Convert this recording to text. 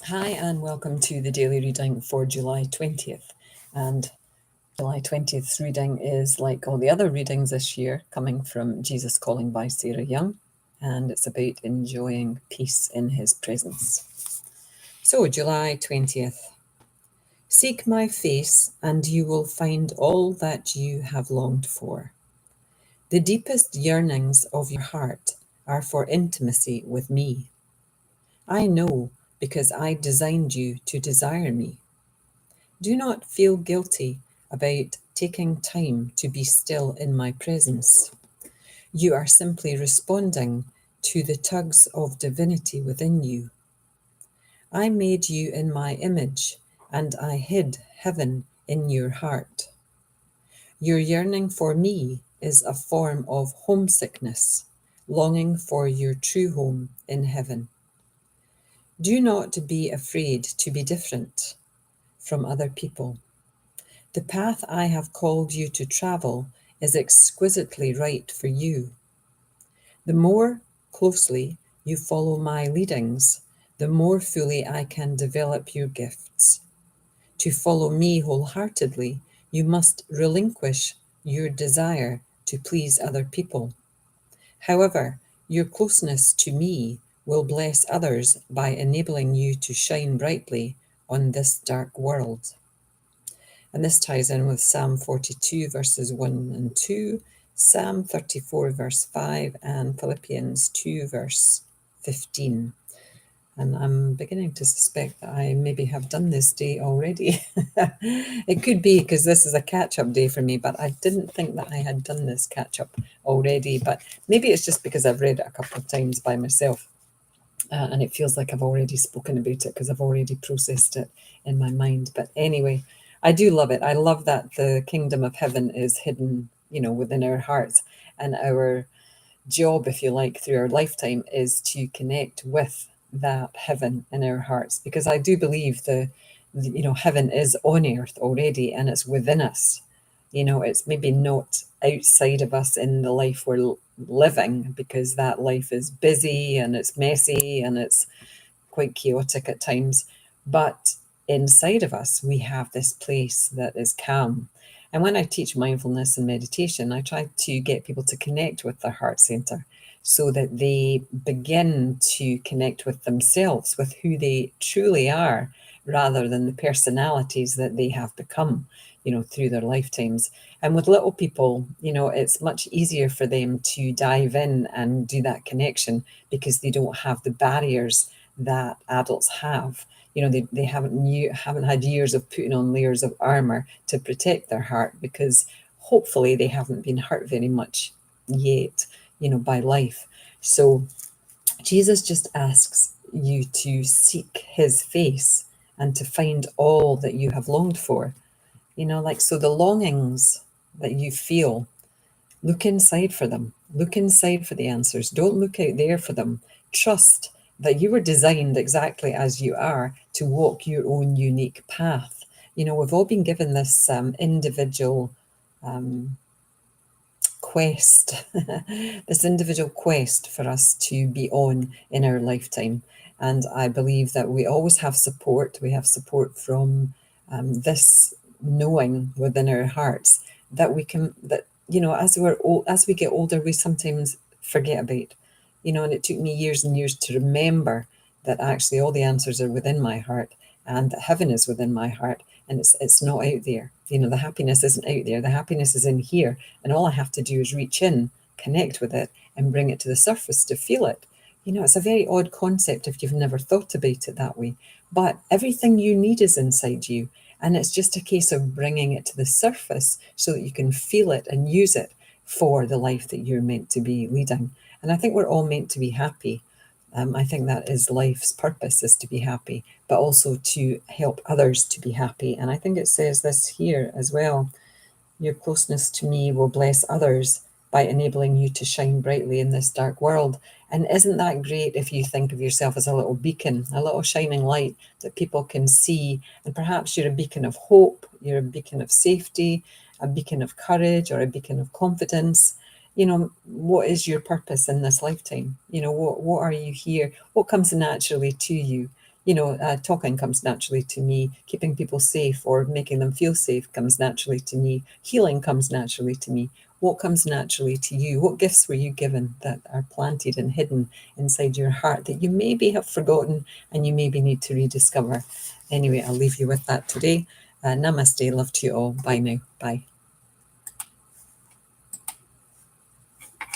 Hi, and welcome to the daily reading for July 20th. And July 20th's reading is like all the other readings this year, coming from Jesus Calling by Sarah Young, and it's about enjoying peace in his presence. So, July 20th. Seek my face, and you will find all that you have longed for. The deepest yearnings of your heart are for intimacy with me. I know, because I designed you to desire me. Do not feel guilty about taking time to be still in my presence. You are simply responding to the tugs of divinity within you. I made you in my image, and I hid heaven in your heart. Your yearning for me is a form of homesickness, longing for your true home in heaven. Do not be afraid to be different from other people. The path I have called you to travel is exquisitely right for you. The more closely you follow my leadings, the more fully I can develop your gifts. To follow me wholeheartedly, you must relinquish your desire to please other people. However, your closeness to me will bless others by enabling you to shine brightly on this dark world. And this ties in with Psalm 42, verses 1 and 2, Psalm 34, verse 5, and Philippians 2, verse 15. And I'm beginning to suspect that I maybe have done this day already. It could be because this is a catch-up day for me, but I didn't think that I had done this catch-up already. But maybe it's just because I've read it a couple of times by myself. And it feels like I've already spoken about it because I've already processed it in my mind. But anyway, I do love it. I love that the kingdom of heaven is hidden, within our hearts. And our job, if you like, through our lifetime is to connect with that heaven in our hearts. Because I do believe heaven is on earth already and it's within us. It's maybe not outside of us in the life we're living, because that life is busy and it's messy and it's quite chaotic at times. But inside of us, we have this place that is calm. And when I teach mindfulness and meditation, I try to get people to connect with their heart center so that they begin to connect with themselves, with who they truly are, rather than the personalities that they have become, through their lifetimes. And with little people, it's much easier for them to dive in and do that connection because they don't have the barriers that adults have. They haven't had years of putting on layers of armor to protect their heart, because hopefully they haven't been hurt very much yet, by life. So Jesus just asks you to seek his face and to find all that you have longed for. So the longings that you feel, look inside for them. Look inside for the answers. Don't look out there for them. Trust that you were designed exactly as you are to walk your own unique path. We've all been given this individual quest, this individual quest for us to be on in our lifetime. And I believe that we always have support. We have support from this knowing within our hearts that we can, that, as we get older, we sometimes forget about, and it took me years and years to remember that actually all the answers are within my heart and that heaven is within my heart, and it's not out there. The happiness isn't out there. The happiness is in here, and all I have to do is reach in, connect with it, and bring it to the surface to feel it. It's a very odd concept if you've never thought about it that way, but everything you need is inside you, and it's just a case of bringing it to the surface so that you can feel it and use it for the life that you're meant to be leading. And I think we're all meant to be happy. I think that is life's purpose, is to be happy, but also to help others to be happy. And I think it says this here as well. Your closeness to me will bless others by enabling you to shine brightly in this dark world. And isn't that great if you think of yourself as a little beacon, a little shining light that people can see? And perhaps you're a beacon of hope, you're a beacon of safety, a beacon of courage, or a beacon of confidence. What is your purpose in this lifetime? What are you here? What comes naturally to you? Talking comes naturally to me. Keeping people safe or making them feel safe comes naturally to me. Healing comes naturally to me. What comes naturally to you? What gifts were you given that are planted and hidden inside your heart that you maybe have forgotten and you maybe need to rediscover? Anyway, I'll leave you with that today. Namaste. Love to you all. Bye now. Bye.